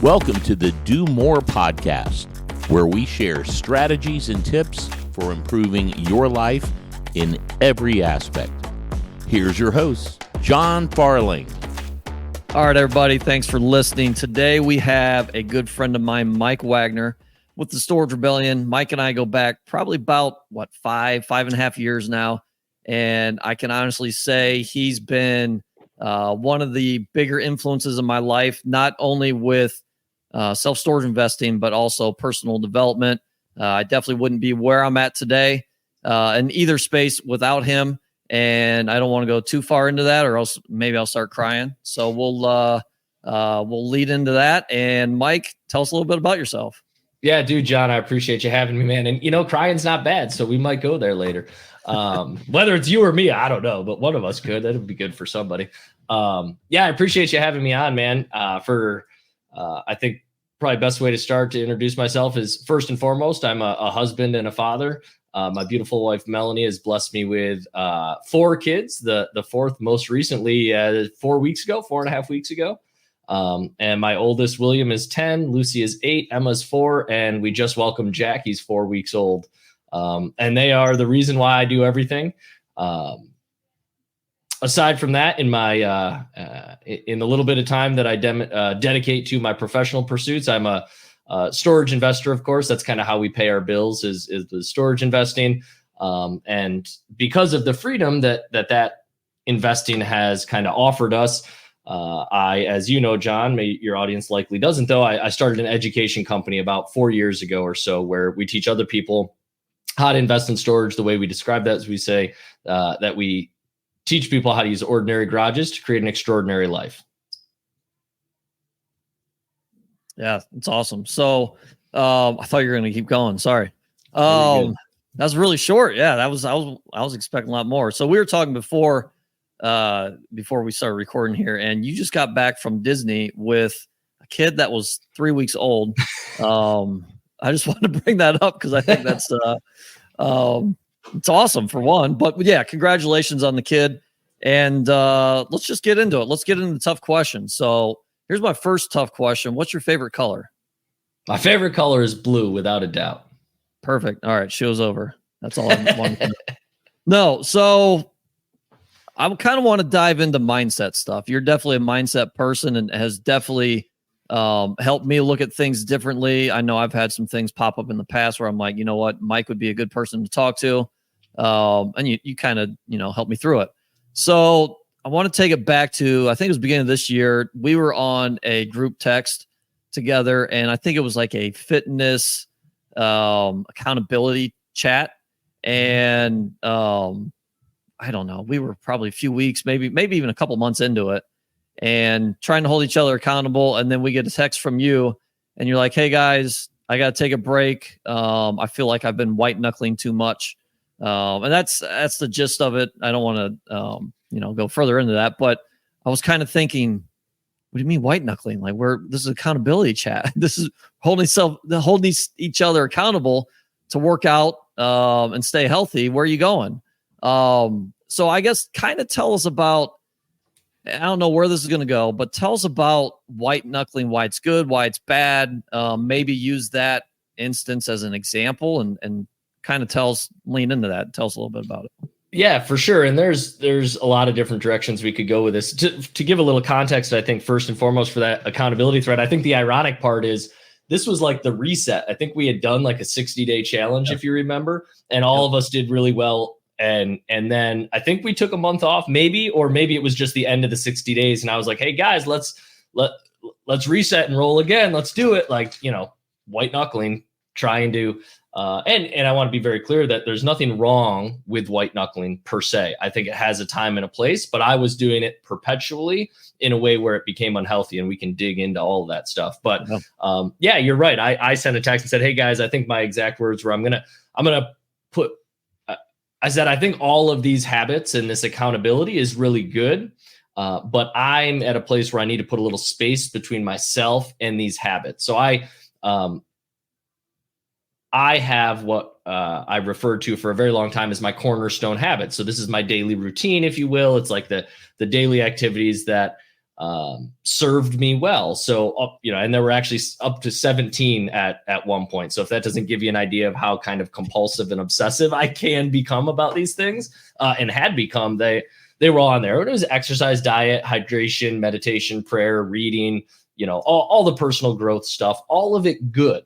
Welcome to the Do More podcast, where we share strategies and tips for improving your life in every aspect. Here's your host, John Farling. All right, everybody, thanks for listening. Today we have a good friend of mine, Mike Wagner, with the Storage Rebellion. Mike and I go back probably about, five and a half years now. And I can honestly say he's been one of the bigger influences in my life, not only with self-storage investing, but also personal development. I definitely wouldn't be where I'm at today in either space without him. And I don't want to go too far into that, or else maybe I'll start crying. So we'll lead into that. And Mike, tell us a little bit about yourself. Yeah, dude, John, I appreciate you having me, man. And crying's not bad, so we might go there later. Whether it's you or me, I don't know, but one of us could. That would be good for somebody. I appreciate you having me on, man. I think probably best way to start to introduce myself is, first and foremost, I'm a husband and a father. My beautiful wife, Melanie, has blessed me with 4 kids, the fourth most recently 4 and a half weeks ago. And my oldest, William, is 10, Lucy is 8, Emma's 4, and we just welcomed Jack. He's 4 weeks old. And they are the reason why I do everything. Aside from that, in my in the little bit of time that I dedicate to my professional pursuits, I'm a storage investor, of course. That's kind of how we pay our bills is the storage investing. And because of the freedom that investing has kind of offered us, as you know, John, your audience likely doesn't, though, I started an education company about 4 years ago or so, where we teach other people how to invest in storage. The way we describe that is we say that we teach people how to use ordinary garages to create an extraordinary life. Yeah, it's awesome. So I thought you were going to keep going. Sorry. That was really short. Yeah, I was expecting a lot more. So we were talking before we started recording here, and you just got back from Disney with a kid that was 3 weeks old. I just wanted to bring that up because I think that's it's awesome for one. But yeah, congratulations on the kid. And let's just get into it. Let's get into the tough questions. So here's my first tough question. What's your favorite color? My favorite color is blue, without a doubt. Perfect. All right, show's over. That's all I wanted. No, so I kind of want to dive into mindset stuff. You're definitely a mindset person and has definitely helped me look at things differently. I know I've had some things pop up in the past where I'm like, you know what, Mike would be a good person to talk to. And you kind of, helped me through it. So I want to take it back to, I think it was beginning of this year. We were on a group text together, and I think it was like a fitness accountability chat. And I don't know, we were probably a few weeks, maybe even a couple months into it, and trying to hold each other accountable. And then we get a text from you, and you're like, "Hey guys, I got to take a break. I feel like I've been white knuckling too much." And that's the gist of it. I don't want to, go further into that, but I was kind of thinking, what do you mean white knuckling? Like this is accountability chat. This is holding each other accountable to work out, and stay healthy. Where are you going? So I guess kind of tell us about, I don't know where this is going to go, but tell us about white knuckling, why it's good, why it's bad. Maybe use that instance as an example and kind of lean into that. Tell us a little bit about it. Yeah, for sure. And there's a lot of different directions we could go with this. To give a little context, I think first and foremost for that accountability thread, I think the ironic part is this was like the reset. I think we had done like a 60-day challenge, if you remember, and all of us did really well. And then I think we took a month off, maybe it was just the end of the 60 days. And I was like, hey guys, let's reset and roll again. Let's do it. Like, white knuckling, trying to, and I want to be very clear that there's nothing wrong with white knuckling per se. I think it has a time and a place, but I was doing it perpetually in a way where it became unhealthy, and we can dig into all of that stuff. But yeah, you're right. I sent a text and said, hey guys, I think my exact words were, I'm going to put, I said, I think all of these habits and this accountability is really good, but I'm at a place where I need to put a little space between myself and these habits. So I have what I referred to for a very long time as my cornerstone habit. So this is my daily routine, if you will. It's like the daily activities that served me well. So, and there were actually up to 17 at one point. So if that doesn't give you an idea of how kind of compulsive and obsessive I can become about these things, and had become, they were all on there. It was exercise, diet, hydration, meditation, prayer, reading, all the personal growth stuff, all of it good.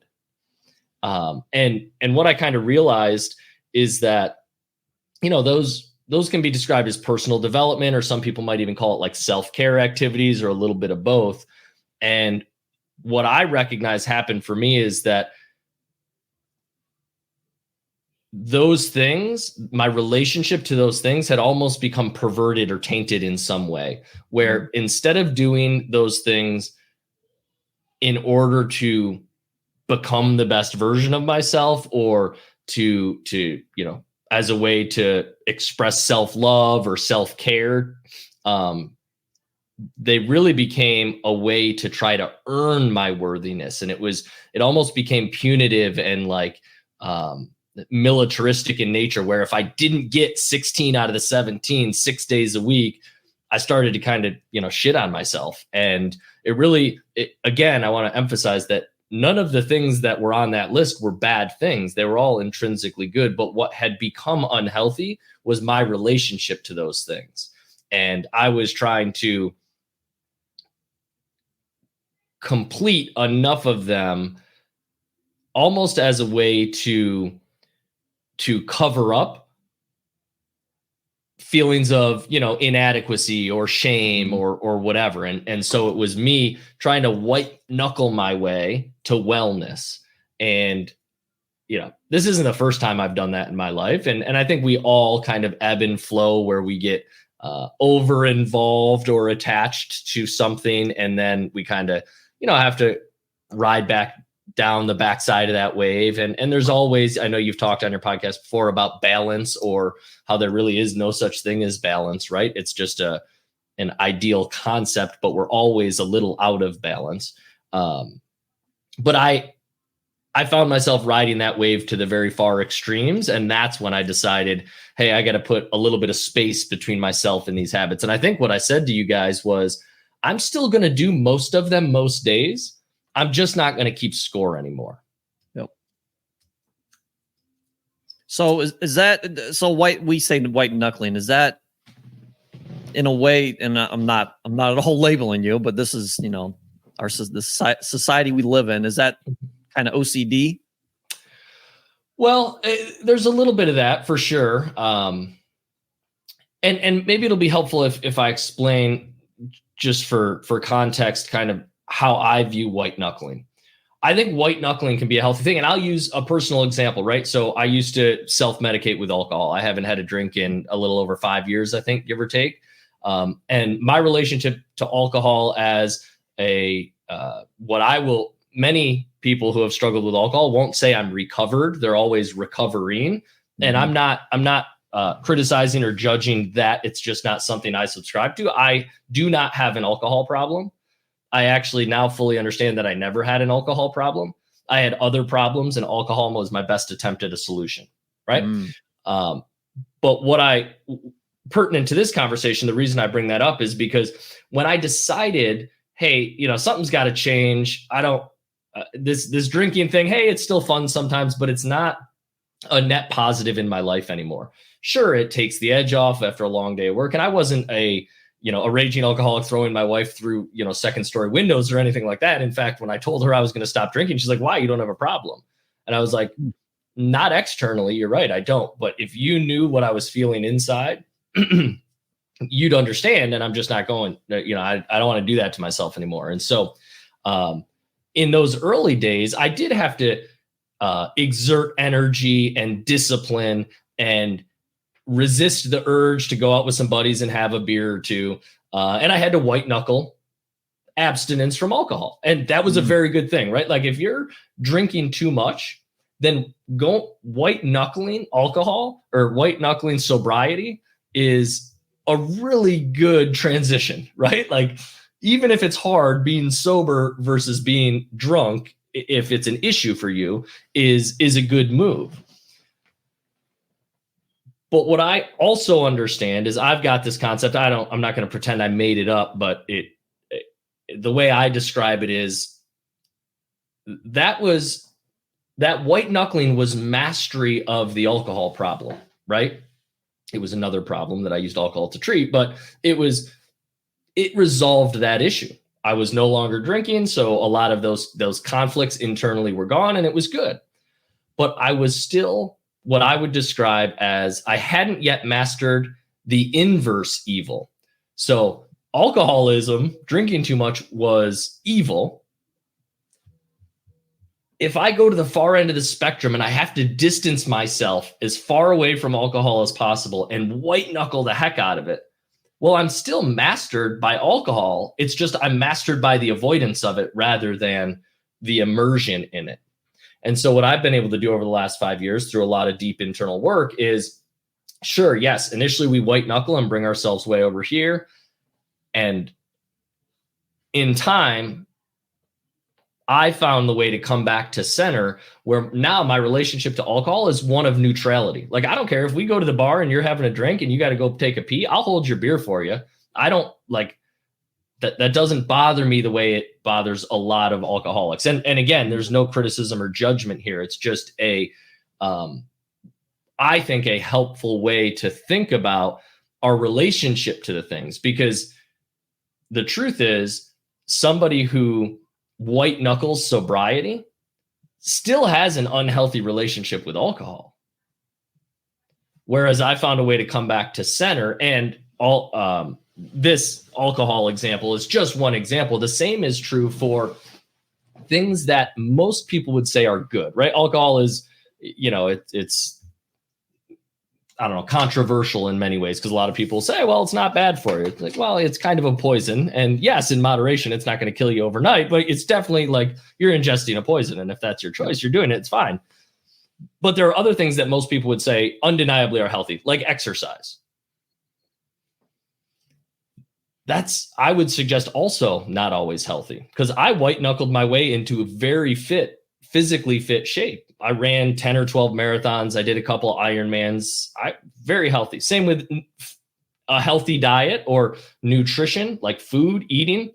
And what I kind of realized is that, those can be described as personal development, or some people might even call it like self-care activities, or a little bit of both. And what I recognize happened for me is that those things, my relationship to those things had almost become perverted or tainted in some way, where instead of doing those things in order to become the best version of myself, or to as a way to express self-love or self-care, they really became a way to try to earn my worthiness. And it almost became punitive and like militaristic in nature, where if I didn't get 16 out of the 17 6 days a week, I started to kind of, shit on myself. And again, I want to emphasize that none of the things that were on that list were bad things. They were all intrinsically good. But what had become unhealthy was my relationship to those things. And I was trying to complete enough of them almost as a way to cover up feelings of, inadequacy or shame or whatever. And so it was me trying to white knuckle my way to wellness. And, this isn't the first time I've done that in my life. And I think we all kind of ebb and flow, where we get over involved or attached to something. And then we kind of, have to ride back down the backside of that wave. And there's always, I know you've talked on your podcast before about balance, or how there really is no such thing as balance, right? It's just an ideal concept, but we're always a little out of balance. But I found myself riding that wave to the very far extremes. And that's when I decided, hey, I got to put a little bit of space between myself and these habits. And I think what I said to you guys was, I'm still going to do most of them most days. I'm just not going to keep score anymore. Yep. So is that, so we say white knuckling, is that in a way, and I'm not at all labeling you, but this is, the society we live in, is that kind of OCD? Well, there's a little bit of that for sure. And maybe it'll be helpful if I explain, just for context, kind of how I view white knuckling. I think white knuckling can be a healthy thing. And I'll use a personal example, right? So I used to self-medicate with alcohol. I haven't had a drink in a little over 5 years, I think, give or take. And my relationship to alcohol as many people who have struggled with alcohol won't say I'm recovered. They're always recovering. Mm-hmm. And I'm not criticizing or judging that. It's just not something I subscribe to. I do not have an alcohol problem. I actually now fully understand that I never had an alcohol problem. I had other problems, and alcohol was my best attempt at a solution. Right. But pertinent to this conversation, the reason I bring that up is because when I decided, hey, something's got to change. I don't, this drinking thing, hey, it's still fun sometimes, but it's not a net positive in my life anymore. Sure, it takes the edge off after a long day of work. And I wasn't a raging alcoholic throwing my wife through, second story windows or anything like that. In fact, when I told her I was going to stop drinking, she's like, why? You don't have a problem. And I was like, not externally. You're right. I don't. But if you knew what I was feeling inside, you'd understand. And I'm just not going, I don't want to do that to myself anymore. And so in those early days, I did have to exert energy and discipline and resist the urge to go out with some buddies and have a beer or two. And I had to white knuckle abstinence from alcohol. And that was a very good thing, right? Like if you're drinking too much, then go white knuckling alcohol or white knuckling sobriety is a really good transition, right? Like even if it's hard, being sober versus being drunk, if it's an issue for you, is a good move. But what I also understand is I've got this concept. I'm not going to pretend I made it up, but the way I describe it is that white knuckling was mastery of the alcohol problem, right? It was another problem that I used alcohol to treat, but it resolved that issue. I was no longer drinking, so a lot of those conflicts internally were gone, and it was good. But I was still what I would describe as I hadn't yet mastered the inverse evil. So alcoholism, drinking too much, was evil. If I go to the far end of the spectrum and I have to distance myself as far away from alcohol as possible and white knuckle the heck out of it, well, I'm still mastered by alcohol. It's just I'm mastered by the avoidance of it rather than the immersion in it. And so what I've been able to do over the last 5 years through a lot of deep internal work is, sure, yes, initially we white knuckle and bring ourselves way over here. And in time, I found the way to come back to center, where now my relationship to alcohol is one of neutrality. Like, I don't care if we go to the bar and you're having a drink and you got to go take a pee, I'll hold your beer for you. I don't like that. That doesn't bother me the way it bothers a lot of alcoholics. And again, there's no criticism or judgment here. It's just I think a helpful way to think about our relationship to the things, because the truth is somebody who white knuckles sobriety still has an unhealthy relationship with alcohol. Whereas I found a way to come back to center, and this alcohol example is just one example. The same is true for things that most people would say are good, right? Alcohol is, it's I don't know, controversial in many ways, because a lot of people say, well, it's not bad for you. It's like, well, it's kind of a poison. And yes, in moderation, it's not going to kill you overnight, but it's definitely like you're ingesting a poison. And if that's your choice, you're doing it, it's fine. But there are other things that most people would say undeniably are healthy, like exercise. That's, I would suggest, also not always healthy, because I white knuckled my way into a very physically fit shape. I ran 10 or 12 marathons. I did a couple Ironmans. Very healthy. Same with a healthy diet or nutrition, like food, eating.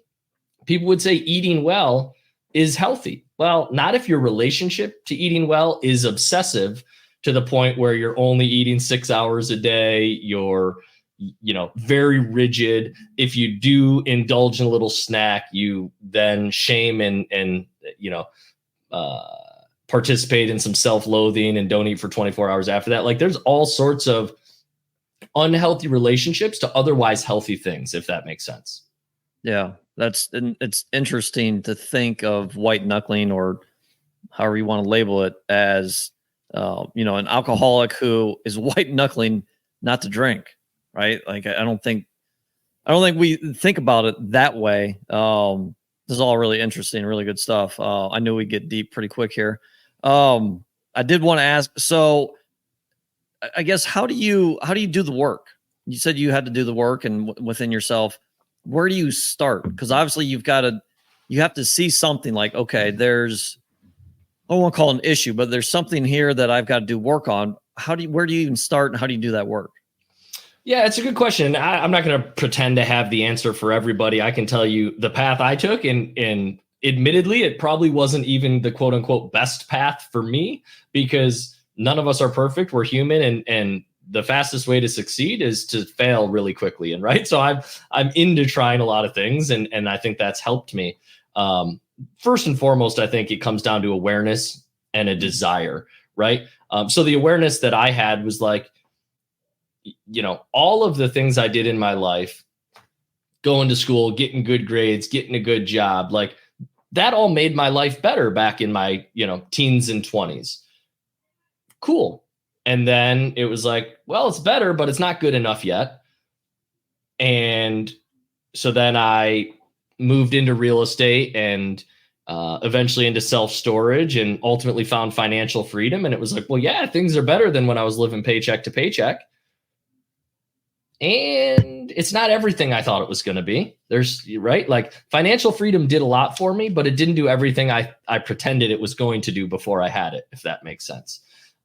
People would say eating well is healthy. Well, not if your relationship to eating well is obsessive to the point where you're only eating 6 hours a day. You're, very rigid. If you do indulge in a little snack, you then shame and participate in some self-loathing and don't eat for 24 hours after that. Like, there's all sorts of unhealthy relationships to otherwise healthy things, if that makes sense. Yeah, it's interesting to think of white knuckling, or however you want to label it, as an alcoholic who is white knuckling not to drink, right? Like, I don't think we think about it that way. This is all really interesting, really good stuff. I knew we'd get deep pretty quick here. I did want to ask, so I guess, how do you do the work? You said you had to do the work and within yourself. Where do you start? Because obviously you have to see something like, okay, I don't want to call it an issue, but there's something here that I've got to do work on. Where do you even start, and how do you do that work? Yeah, it's a good question. I'm not going to pretend to have the answer for everybody. I can tell you the path I took, and admittedly, it probably wasn't even the quote unquote best path for me, because none of us are perfect. We're human, and the fastest way to succeed is to fail really quickly. And right. So I'm into trying a lot of things, and I think that's helped me. First and foremost, I think it comes down to awareness and a desire, right? So the awareness that I had was like, all of the things I did in my life, going to school, getting good grades, getting a good job, like that all made my life better back in my, teens and 20s. Cool. And then it was like, well, it's better, but it's not good enough yet. And so then I moved into real estate and eventually into self-storage, and ultimately found financial freedom. And it was like, well, yeah, things are better than when I was living paycheck to paycheck. And it's not everything I thought it was going to be. Right? Like, financial freedom did a lot for me, but it didn't do everything I pretended it was going to do before I had it, if that makes sense.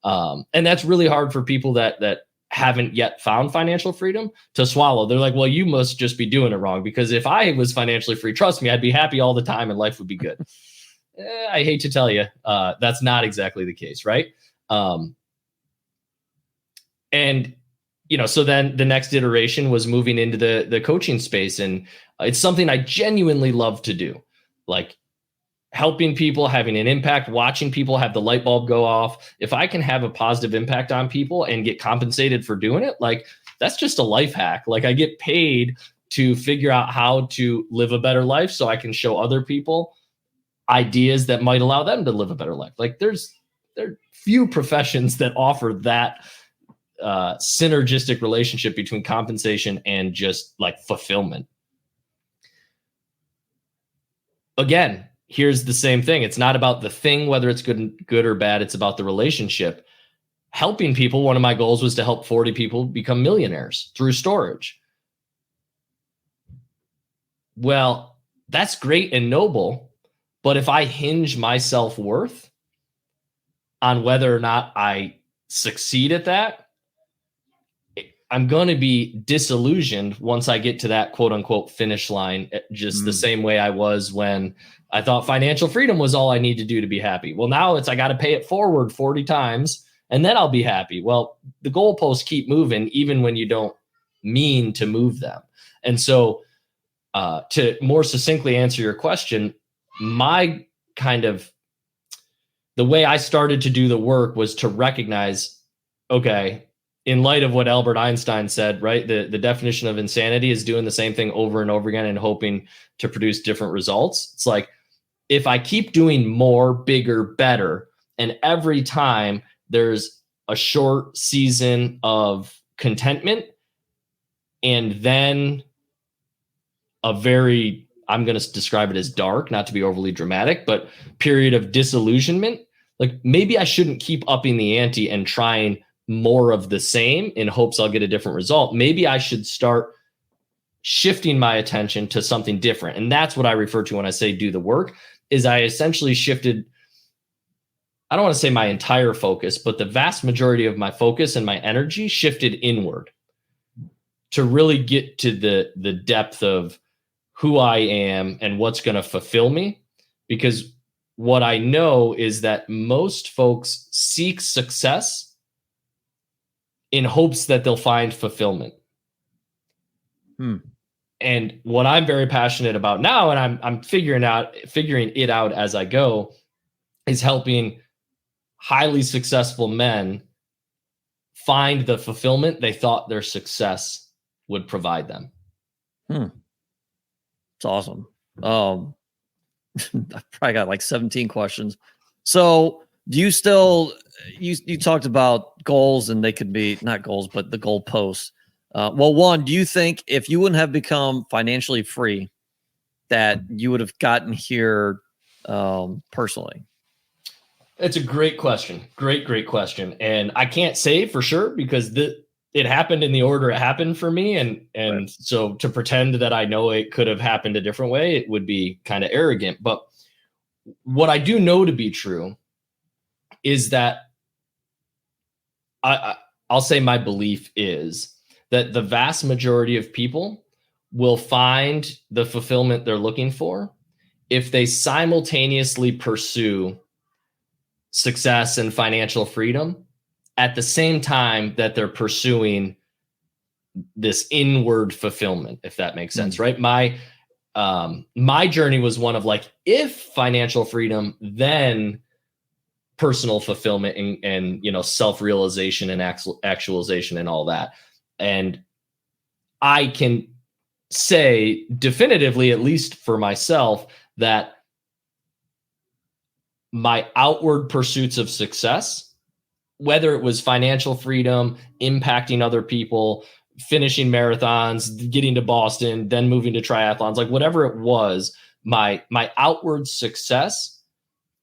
And that's really hard for people that haven't yet found financial freedom to swallow. They're like, well, you must just be doing it wrong, because if I was financially free, trust me, I'd be happy all the time and life would be good. I hate to tell you, that's not exactly the case, right? And so then the next iteration was moving into the coaching space, and it's something I genuinely love to do, like helping people, having an impact, watching people have the light bulb go off. If I can have a positive impact on people and get compensated for doing it, like that's just a life hack. Like I get paid to figure out how to live a better life so I can show other people ideas that might allow them to live a better life. Like there are few professions that offer that synergistic relationship between compensation and just like fulfillment. Again, here's the same thing. It's not about the thing, whether it's good or bad. It's about the relationship. Helping people. One of my goals was to help 40 people become millionaires through storage. Well, that's great and noble, but if I hinge my self-worth on whether or not I succeed at that, I'm going to be disillusioned once I get to that quote unquote finish line, just the same way I was when I thought financial freedom was all I need to do to be happy. Well, now I got to pay it forward 40 times and then I'll be happy. Well, the goalposts keep moving even when you don't mean to move them. And so to more succinctly answer your question, my kind of the way I started to do the work was to recognize, okay, in light of what Albert Einstein said, right? The definition of insanity is doing the same thing over and over again and hoping to produce different results. It's like, if I keep doing more, bigger, better, and every time there's a short season of contentment and then a very, I'm going to describe it as dark, not to be overly dramatic, but period of disillusionment, like maybe I shouldn't keep upping the ante and trying more of the same in hopes I'll get a different result. Maybe I should start shifting my attention to something different. And that's what I refer to when I say do the work, is I essentially shifted, I don't want to say my entire focus, but the vast majority of my focus and my energy shifted inward to really get to the depth of who I am and what's going to fulfill me. Because what I know is that most folks seek success in hopes that they'll find fulfillment. And what I'm very passionate about now, and I'm figuring it out as I go, is helping highly successful men find the fulfillment they thought their success would provide them. It's awesome. I've probably got like 17 questions. So do you still, you talked about goals, and they could be not goals, but the goalposts. Well, one, do you think if you wouldn't have become financially free, that you would have gotten here personally? It's a great question. Great question. And I can't say for sure because it happened in the order it happened for me. And right. So to pretend that I know it could have happened a different way, it would be kind of arrogant. But what I do know to be true is that I'll say my belief is that the vast majority of people will find the fulfillment they're looking for if they simultaneously pursue success and financial freedom at the same time that they're pursuing this inward fulfillment, if that makes sense, right? My journey was one of like, if financial freedom, then personal fulfillment and self-realization and actualization and all that. And I can say definitively, at least for myself, that my outward pursuits of success, whether it was financial freedom, impacting other people, finishing marathons, getting to Boston, then moving to triathlons, like whatever it was, my outward success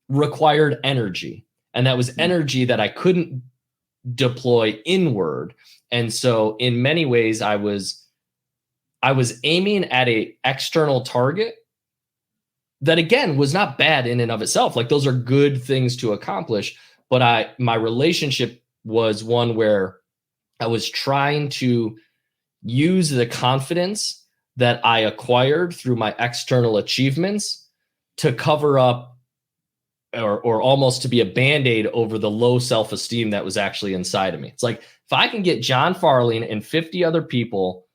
required energy. And that was energy that I couldn't deploy inward. And so in many ways, I was aiming at an external target that, again, was not bad in and of itself. Like those are good things to accomplish. But my relationship was one where I was trying to use the confidence that I acquired through my external achievements to cover up or almost to be a Band-Aid over the low self-esteem that was actually inside of me. It's like, if I can get John Farling and 50 other people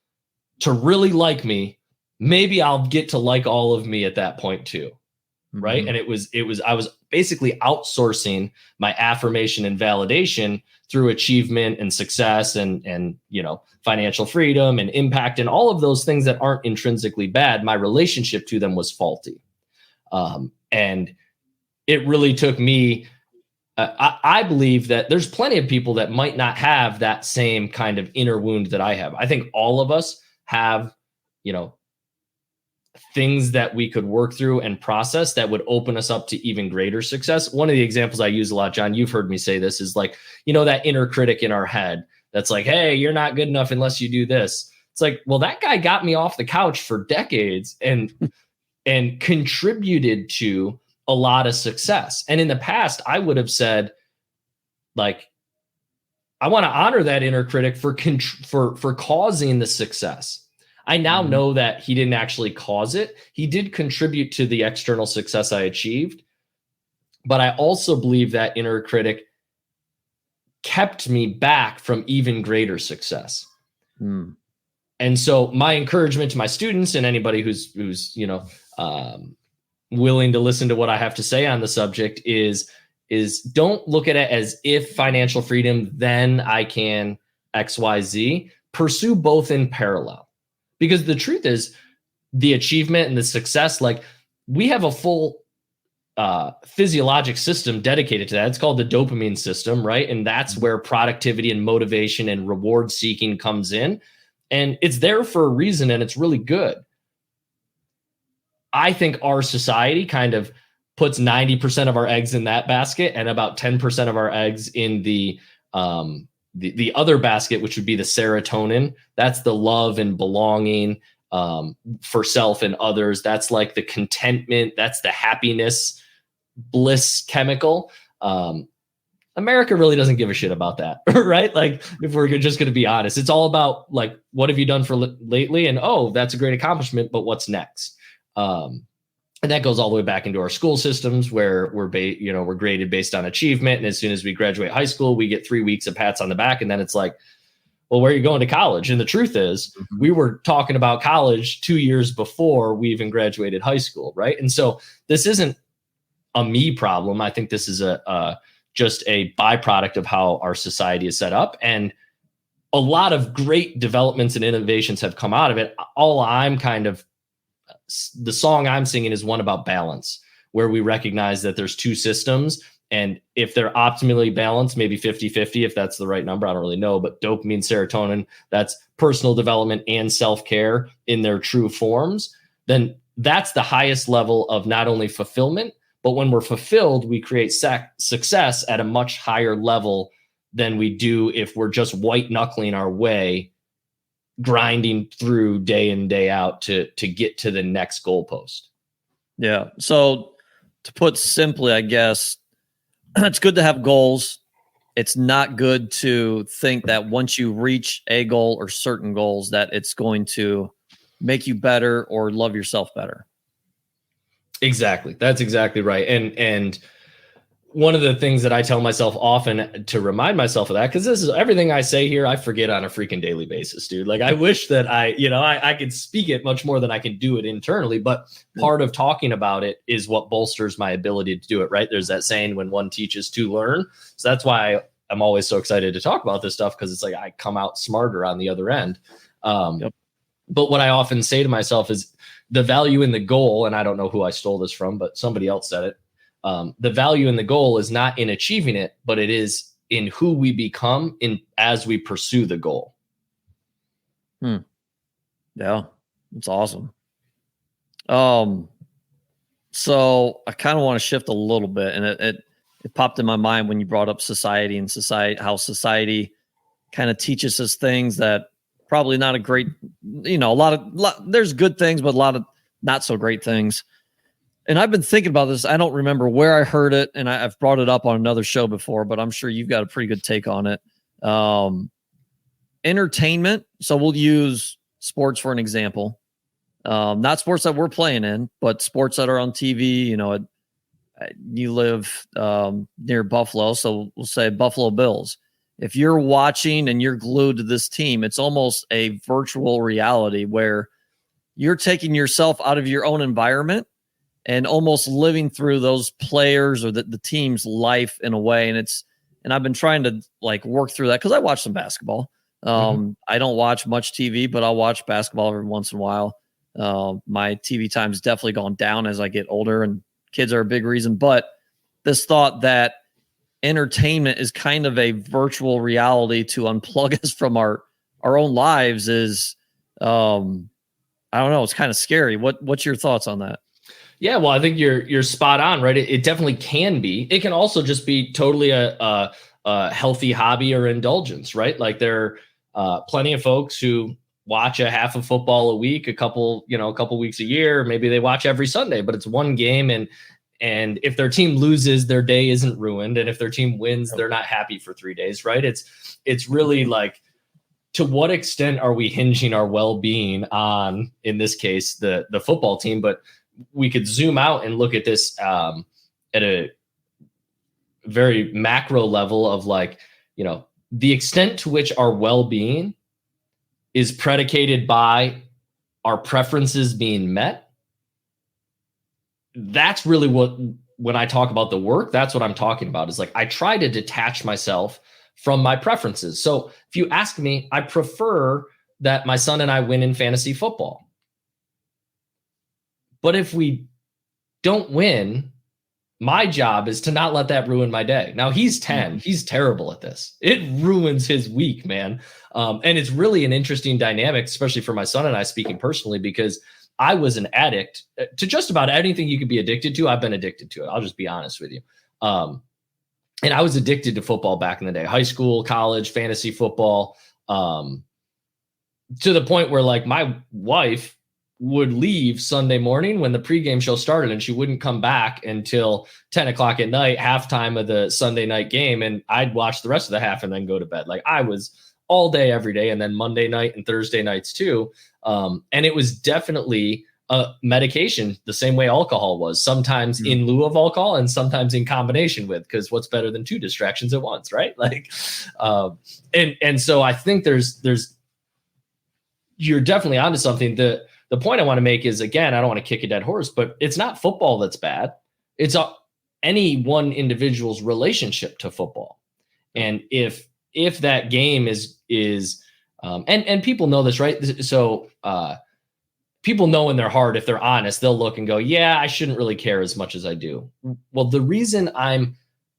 to really like me, maybe I'll get to like all of me at that point too. Right. And I was basically outsourcing my affirmation and validation through achievement and success and, financial freedom and impact and all of those things that aren't intrinsically bad. My relationship to them was faulty. And it really took me, I believe that there's plenty of people that might not have that same kind of inner wound that I have. I think all of us have, things that we could work through and process that would open us up to even greater success. One of the examples I use a lot, John, you've heard me say this, is like, that inner critic in our head that's like, hey, you're not good enough unless you do this. It's like, well, that guy got me off the couch for decades and contributed to a lot of success. And in the past, I would have said, like, I want to honor that inner critic for causing the success. I now know that he didn't actually cause it. He did contribute to the external success I achieved. But I also believe that inner critic kept me back from even greater success. And so my encouragement to my students and anybody who's willing to listen to what I have to say on the subject is don't look at it as if financial freedom, then I can XYZ. Pursue both in parallel. Because the truth is, the achievement and the success, like, we have a full physiologic system dedicated to that. It's called the dopamine system, right? And that's where productivity and motivation and reward seeking comes in. And it's there for a reason, and it's really good. I think our society kind of puts 90% of our eggs in that basket and about 10% of our eggs in the other basket, which would be the serotonin. That's the love and belonging for self and others. That's like the contentment. That's the happiness, bliss chemical. America really doesn't give a shit about that, right? Like, if we're just going to be honest, it's all about, like, what have you done for lately? And, oh, that's a great accomplishment, but what's next? And that goes all the way back into our school systems, where we're graded based on achievement. And as soon as we graduate high school, we get 3 weeks of pats on the back. And then it's like, well, where are you going to college? And the truth is, we were talking about college 2 years before we even graduated high school, right? And so this isn't a me problem. I think this is just a byproduct of how our society is set up. And a lot of great developments and innovations have come out of it. The song I'm singing is one about balance, where we recognize that there's two systems. And if they're optimally balanced, maybe 50-50, if that's the right number, I don't really know, but dopamine, serotonin, that's personal development and self-care in their true forms, then that's the highest level of not only fulfillment, but when we're fulfilled, we create success at a much higher level than we do if we're just white knuckling our way, grinding through day in, day out to get to the next goalpost. Yeah. So to put simply, I guess it's good to have goals. It's not good to think that once you reach a goal or certain goals that it's going to make you better or love yourself better. Exactly. That's exactly right. And one of the things that I tell myself often to remind myself of that, because this is everything I say here, I forget on a freaking daily basis, dude. Like, I wish that I could speak it much more than I can do it internally, but part of talking about it is what bolsters my ability to do it, right? There's that saying, when one teaches, two learn. So that's why I'm always so excited to talk about this stuff, because it's like I come out smarter on the other end. But what I often say to myself is the value in the goal, and I don't know who I stole this from, but somebody else said it. The value in the goal is not in achieving it, but it is in who we become as we pursue the goal. Yeah, that's awesome. So I kind of want to shift a little bit, and it popped in my mind when you brought up society and how society kind of teaches us things that probably not a great, there's good things, but a lot of not so great things. And I've been thinking about this. I don't remember where I heard it, and I've brought it up on another show before, but I'm sure you've got a pretty good take on it. entertainment. So we'll use sports for an example. Not sports that we're playing in, but sports that are on TV. You live near Buffalo, so we'll say Buffalo Bills. If you're watching and you're glued to this team, it's almost a virtual reality where you're taking yourself out of your own environment and almost living through those players or the team's life in a way. And I've been trying to like work through that because I watch some basketball. I don't watch much TV, but I'll watch basketball every once in a while. My TV time's definitely gone down as I get older, and kids are a big reason. But this thought that entertainment is kind of a virtual reality to unplug us from our own lives is, I don't know. It's kind of scary. What's your thoughts on that? Yeah, well, I think you're spot on, right? It definitely can be. It can also just be totally a healthy hobby or indulgence, right? Like there are plenty of folks who watch a half of football a week, a couple weeks a year. Maybe they watch every Sunday, but it's one game, and if their team loses, their day isn't ruined, and if their team wins, they're not happy for 3 days, right? It's really like, to what extent are we hinging our well-being on, in this case, the football team? But we could zoom out and look at this at a very macro level of like, the extent to which our well-being is predicated by our preferences being met. That's really when I talk about the work, that's what I'm talking about, is like, I try to detach myself from my preferences. So if you ask me, I prefer that my son and I win in fantasy football. But if we don't win, my job is to not let that ruin my day. Now he's 10. He's terrible at this. It ruins his week, man. And it's really an interesting dynamic, especially for my son and I, speaking personally, because I was an addict to just about anything you could be addicted to. I've been addicted to it. I'll just be honest with you. And I was addicted to football back in the day, high school, college, fantasy football, to the point where like my wife would leave Sunday morning when the pregame show started, and she wouldn't come back until 10 o'clock at night, halftime of the Sunday night game. And I'd watch the rest of the half and then go to bed. Like I was all day, every day. And then Monday night and Thursday nights too. And it was definitely a medication, the same way alcohol was, sometimes in lieu of alcohol and sometimes in combination with, because what's better than 2 distractions at once, right? Like, and so I think you're definitely onto something. The point I want to make is, again, I don't want to kick a dead horse, but it's not football that's bad. It's any one individual's relationship to football. And if that game is and people know this, right? So people know in their heart, if they're honest, they'll look and go, yeah, I shouldn't really care as much as I do. Well, the reason I'm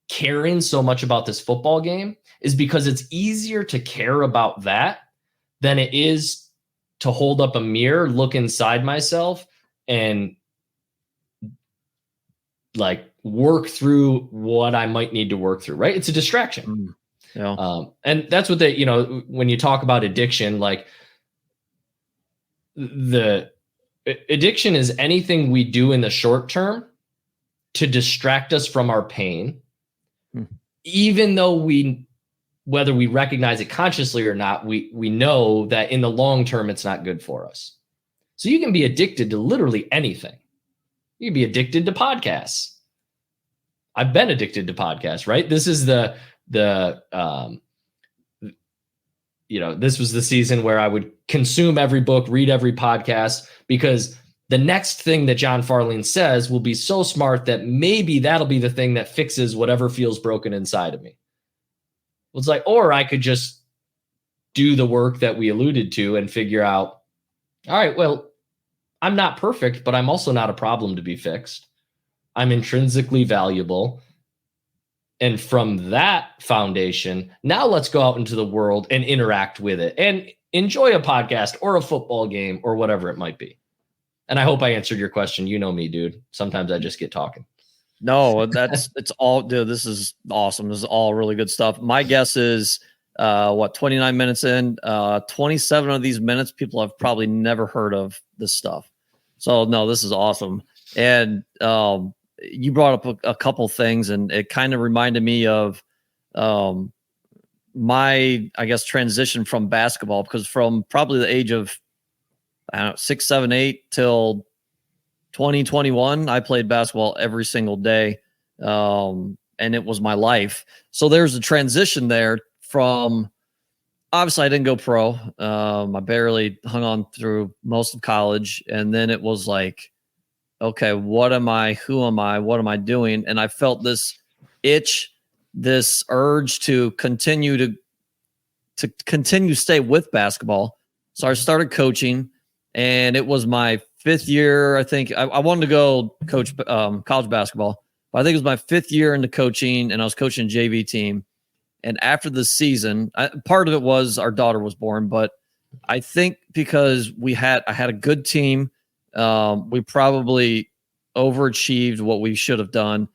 caring so much about this football game is because it's easier to care about that than it is to hold up a mirror, look inside myself, and like work through what I might need to work through, right? It's a distraction. Yeah. And that's what when you talk about addiction, like the addiction is anything we do in the short term to distract us from our pain, even though whether we recognize it consciously or not, we know that in the long term, it's not good for us. So you can be addicted to literally anything. You can be addicted to podcasts. I've been addicted to podcasts, right? This is this was the season where I would consume every book, read every podcast, because the next thing that John Farlene says will be so smart that maybe that'll be the thing that fixes whatever feels broken inside of me. Well, it's like, or I could just do the work that we alluded to and figure out, all right, well, I'm not perfect, but I'm also not a problem to be fixed. I'm intrinsically valuable. And from that foundation, now let's go out into the world and interact with it and enjoy a podcast or a football game or whatever it might be. And I hope I answered your question. You know me, dude. Sometimes I just get talking. No, it's all, dude, this is awesome. This is all really good stuff. My guess is 29 minutes in, 27 of these minutes, people have probably never heard of this stuff. So no, this is awesome. And you brought up a couple things, and it kind of reminded me of my, I guess, transition from basketball, because from probably the age of, I don't know, 6, 7, 8 till 2021, I played basketball every single day. And it was my life. So there's a transition there from, obviously I didn't go pro. I barely hung on through most of college. And then it was like, okay, what am I? Who am I? What am I doing? And I felt this itch, this urge to continue to stay with basketball. So I started coaching, and it was my 5th year. I think I wanted to go coach college basketball, but I think it was my 5th year into coaching, and I was coaching a JV team. And after the season, part of it was our daughter was born, but I think because I had a good team, we probably overachieved what we should have done.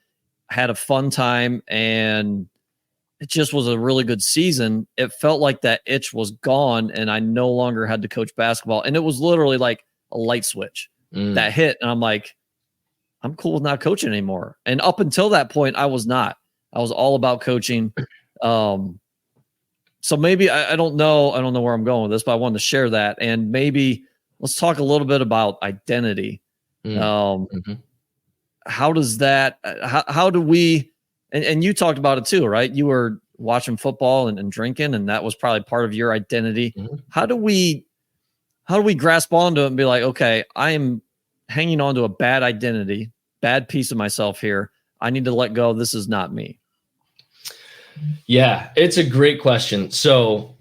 Had a fun time, and it just was a really good season. It felt like that itch was gone, and I no longer had to coach basketball. And it was literally like a light switch that hit, and I'm like, I'm cool with not coaching anymore. And up until that point, I was not. I was all about coaching. So maybe I don't know where I'm going with this, but I wanted to share that. And maybe let's talk a little bit about identity. How does that, how do we, and you talked about it too, right? You were watching football and drinking, and that was probably part of your identity. How do we grasp onto it and be like, okay, I am hanging on to a bad identity, bad piece of myself here. I need to let go. This is not me. Yeah, it's a great question. So,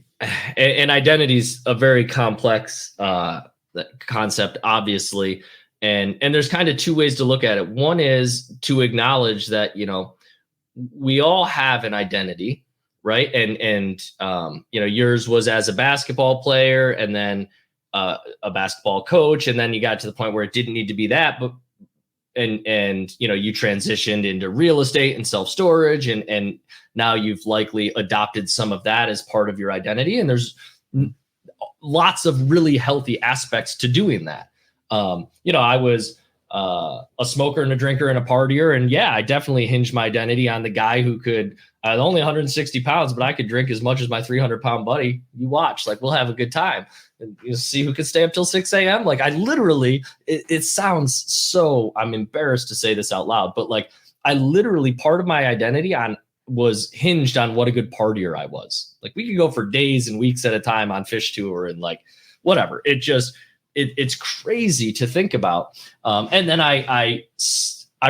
and identity is a very complex concept, obviously. And there's kind of two ways to look at it. One is to acknowledge that, we all have an identity, right? And yours was as a basketball player, and then a basketball coach. And then you got to the point where it didn't need to be that, but you transitioned into real estate and self-storage, and now you've likely adopted some of that as part of your identity. And there's lots of really healthy aspects to doing that. I was a smoker and a drinker and a partier, and yeah, I definitely hinged my identity on the guy who could, only 160 pounds, but I could drink as much as my 300-pound buddy. You watch, like, we'll have a good time. And you see who could stay up till 6 a.m. Like, I literally, it sounds so, I'm embarrassed to say this out loud, but like, I literally, part of my identity was hinged on what a good partier I was. Like, we could go for days and weeks at a time on fish tour and like, whatever. It's crazy to think about. And then I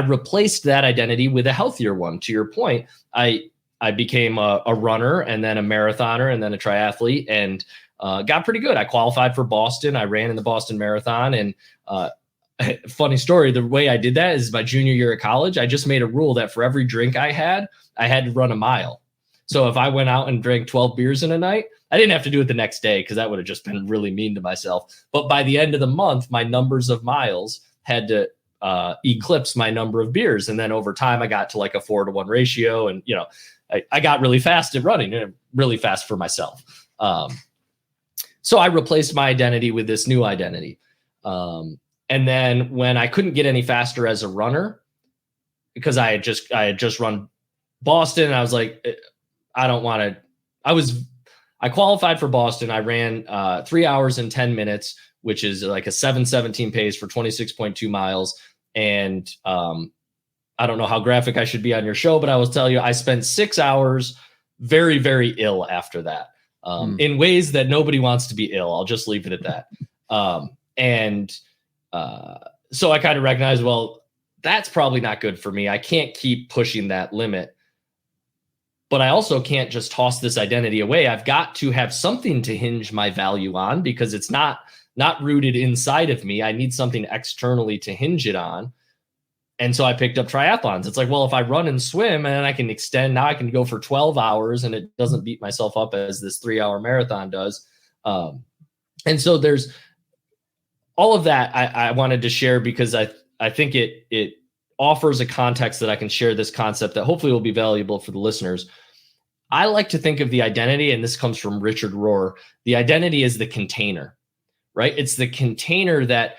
replaced that identity with a healthier one. To your point, I became a runner, and then a marathoner, and then a triathlete, and got pretty good. I qualified for Boston. I ran in the Boston Marathon. And funny story, the way I did that is my junior year of college, I just made a rule that for every drink I had to run a mile. So if I went out and drank 12 beers in a night, I didn't have to do it the next day, because that would have just been really mean to myself. But by the end of the month, my numbers of miles had to eclipse my number of beers. And then over time, I got to like a 4-to-1 ratio. And, I got really fast at running, and really fast for myself. So I replaced my identity with this new identity. And then when I couldn't get any faster as a runner, because I had just run Boston, I was like, I don't want to, I qualified for Boston. I ran 3 hours and 10 minutes, which is like a 7:17 pace for 26.2 miles. And I don't know how graphic I should be on your show, but I will tell you, I spent 6 hours very, very ill after that, in ways that nobody wants to be ill. I'll just leave it at that. So I kind of recognized, well, that's probably not good for me. I can't keep pushing that limit. But I also can't just toss this identity away. I've got to have something to hinge my value on, because it's not rooted inside of me. I need something externally to hinge it on. And so I picked up triathlons. It's like, well, if I run and swim, and I can extend, now I can go for 12 hours, and it doesn't beat myself up as this 3-hour marathon does. And so there's all of that I wanted to share, because I think it offers a context that I can share this concept that hopefully will be valuable for the listeners. I like to think of the identity, and this comes from Richard Rohr. The identity is the container, right? It's the container that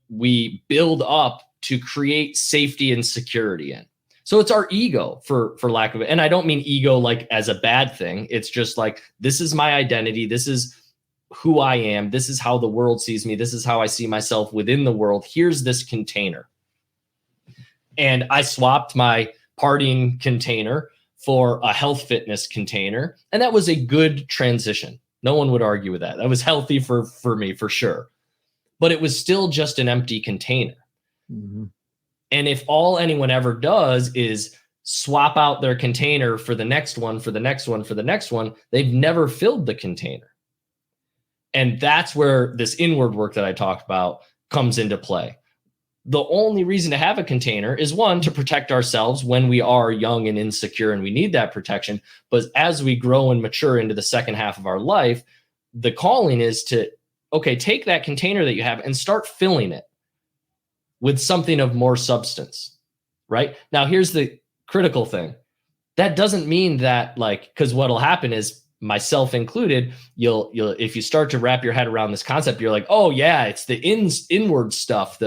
we build up to create safety and security in. So it's our ego for lack of it. And I don't mean ego like as a bad thing. It's just like, this is my identity. This is who I am. This is how the world sees me. This is how I see myself within the world. Here's this container. And I swapped my partying container for a health fitness container. And that was a good transition. No one would argue with that. That was healthy for me, for sure. But it was still just an empty container. Mm-hmm. And if all anyone ever does is swap out their container for the next one, for the next one, for the next one, they've never filled the container. And that's where this inward work that I talked about comes into play. The only reason to have a container is, one, to protect ourselves when we are young and insecure and we need that protection. But as we grow and mature into the second half of our life, the calling is to, okay, take that container that you have and start filling it with something of more substance, right? Now, here's the critical thing. That doesn't mean that, like, because what'll happen is, myself included, you'll if you start to wrap your head around this concept, you're like, oh yeah, it's the inward stuff,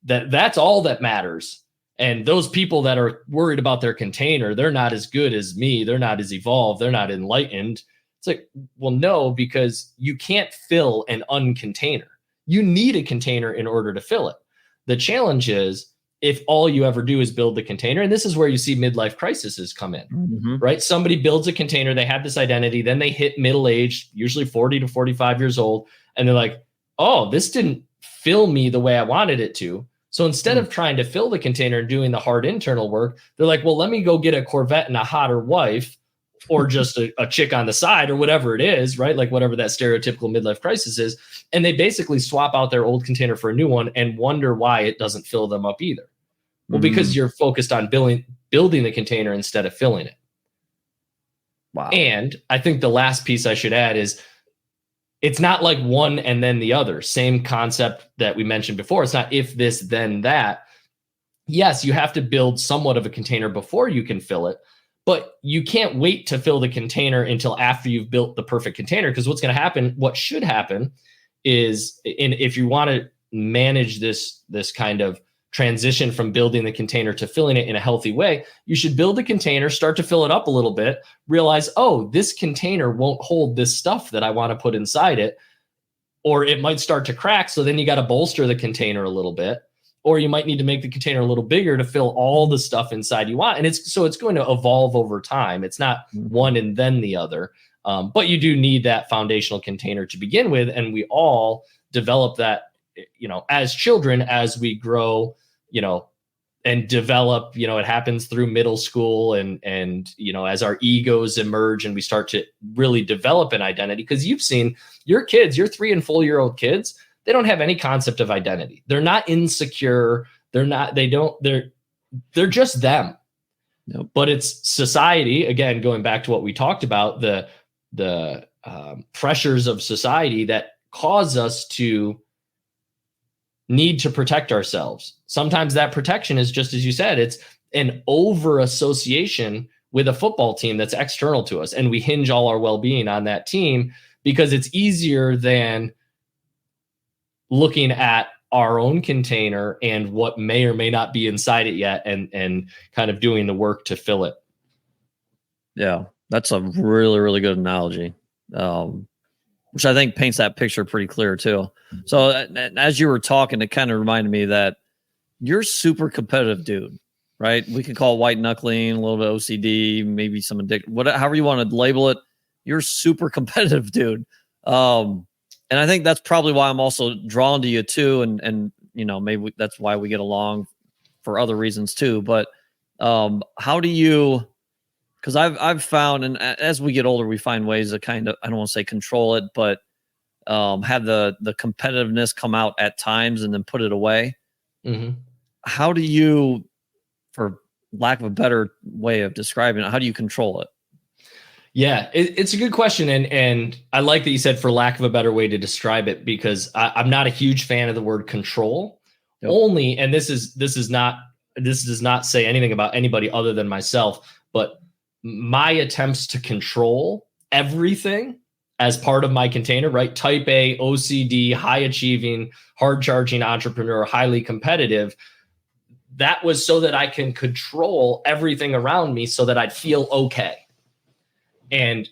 that's all that matters. And those people that are worried about their container, they're not as good as me. They're not as evolved. They're not enlightened. It's like, well, no, because you can't fill an uncontainer. You need a container in order to fill it. The challenge is, if all you ever do is build the container, and this is where you see midlife crises come in, Mm-hmm. right? Somebody builds a container, they have this identity, then they hit middle age, usually 40 to 45 years old, and they're like, oh, this didn't fill me the way I wanted it to. So instead of trying to fill the container and doing the hard internal work, they're like, well, let me go get a Corvette and a hotter wife, or just a chick on the side, or whatever it is, right? Like whatever that stereotypical midlife crisis is. And they basically swap out their old container for a new one and wonder why it doesn't fill them up either. Well, because you're focused on building the container instead of filling it. Wow. And I think the last piece I should add is, it's not like one and then the other. Same concept that we mentioned before. It's not if this, then that. Yes, you have to build somewhat of a container before you can fill it, but you can't wait to fill the container until after you've built the perfect container. Because what's going to happen, what should happen is, if you want to manage this kind of transition from building the container to filling it in a healthy way, you should build the container, start to fill it up a little bit, realize, oh, this container won't hold this stuff that I want to put inside it, or it might start to crack. So then you got to bolster the container a little bit, or you might need to make the container a little bigger to fill all the stuff inside you want. And it's going to evolve over time. It's not one and then the other. But you do need that foundational container to begin with. And we all develop that, as children, as we grow, and develop, it happens through middle school and, as our egos emerge and we start to really develop an identity. Because you've seen your kids, your 3 and 4 year old kids, they don't have any concept of identity. They're not insecure. They're just them. Nope. But it's society, again, going back to what we talked about, the pressures of society that cause us to need to protect ourselves. Sometimes that protection is just, as you said, it's an over association with a football team that's external to us. And we hinge all our well-being on that team because it's easier than looking at our own container and what may or may not be inside it yet, and kind of doing the work to fill it. Yeah, that's a really, really good analogy, which I think paints that picture pretty clear too. So as you were talking, it kind of reminded me that you're super competitive dude, right? We can call it white knuckling, a little bit OCD, maybe some addiction, however you want to label it. You're super competitive dude. And I think that's probably why I'm also drawn to you too. And maybe that's why we get along for other reasons too. But how do you, because I've found, and as we get older, we find ways to kind of, I don't want to say control it, but have the competitiveness come out at times and then put it away. Mm-hmm. How do you, for lack of a better way of describing it, how do you control it? Yeah, it's a good question. And I like that you said, for lack of a better way to describe it, because I'm not a huge fan of the word control. Yep. Only, and this does not say anything about anybody other than myself, but my attempts to control everything as part of my container, right? Type A, OCD, high achieving, hard charging entrepreneur, highly competitive. that was so that I can control everything around me so that I'd feel okay. And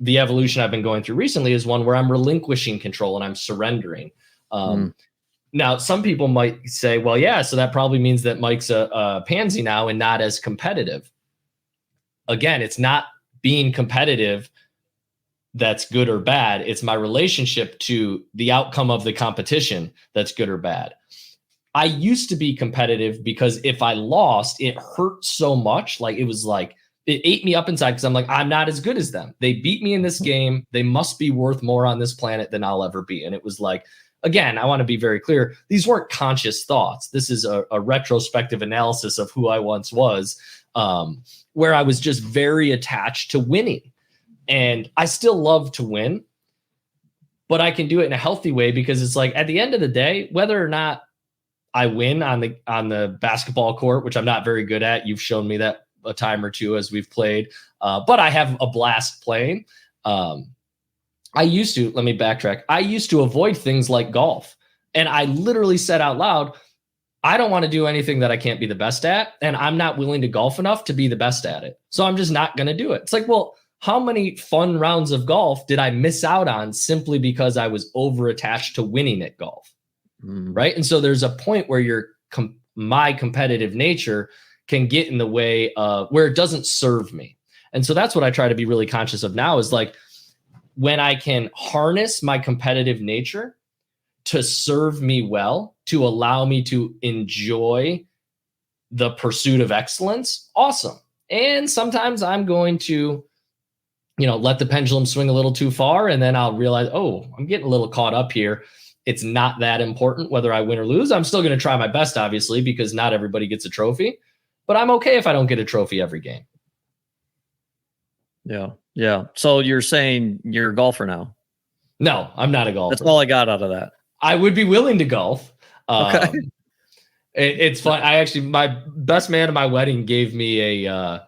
the evolution I've been going through recently is one where I'm relinquishing control and I'm surrendering. Now, some people might say, well, yeah, so that probably means that Mike's a pansy now and not as competitive. Again, it's not being competitive that's good or bad. It's my relationship to the outcome of the competition that's good or bad. I used to be competitive because if I lost, it hurt so much. Like, it was like, it ate me up inside because I'm like, I'm not as good as them. They beat me in this game. They must be worth more on this planet than I'll ever be. And it was like, again, I want to be very clear. These weren't conscious thoughts. This is a retrospective analysis of who I once was, where I was just very attached to winning. And I still love to win, but I can do it in a healthy way because it's like, at the end of the day, whether or not I win on the basketball court, which I'm not very good at, you've shown me that a time or two as we've played, but I have a blast playing. Let me backtrack. I used to avoid things like golf. And I literally said out loud, I don't want to do anything that I can't be the best at. And I'm not willing to golf enough to be the best at it. So I'm just not going to do it. It's like, well, how many fun rounds of golf did I miss out on simply because I was over attached to winning at golf? Right. And so there's a point where my competitive nature can get in the way of where it doesn't serve me. And so that's what I try to be really conscious of now is like, when I can harness my competitive nature to serve me well, to allow me to enjoy the pursuit of excellence, awesome. And sometimes I'm going to, let the pendulum swing a little too far, and then I'll realize, oh, I'm getting a little caught up here. It's not that important whether I win or lose. I'm still going to try my best, obviously, because not everybody gets a trophy, but I'm okay if I don't get a trophy every game. Yeah. Yeah. So you're saying you're a golfer now? No, I'm not a golfer. That's all I got out of that. I would be willing to golf. Okay. It's fun. My best man at my wedding gave me a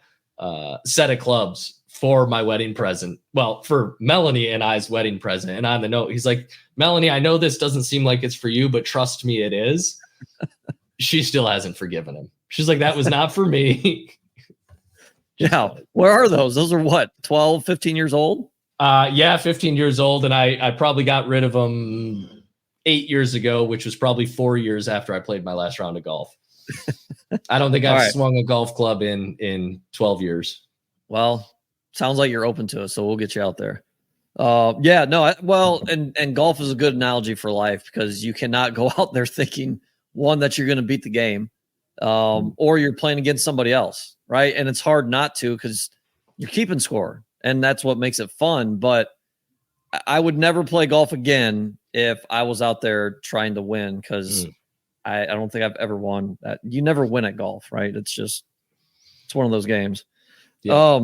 set of clubs for my wedding present. Well, for Melanie and I's wedding present. And on the note, he's like, Melanie, I know this doesn't seem like it's for you, but trust me, it is. She still hasn't forgiven him. She's like, that was not for me. Yeah. Where are those? Those are what, 12, 15 years old? Yeah, 15 years old. And I probably got rid of them 8 years ago, which was probably 4 years after I played my last round of golf. I don't think I've swung a golf club in 12 years. Well, sounds like you're open to it, so we'll get you out there. And golf is a good analogy for life because you cannot go out there thinking, one, that you're going to beat the game, or you're playing against somebody else, right? And it's hard not to because you're keeping score, and that's what makes it fun. But I would never play golf again if I was out there trying to win because I don't think I've ever won that. You never win at golf, right? It's one of those games. Yeah.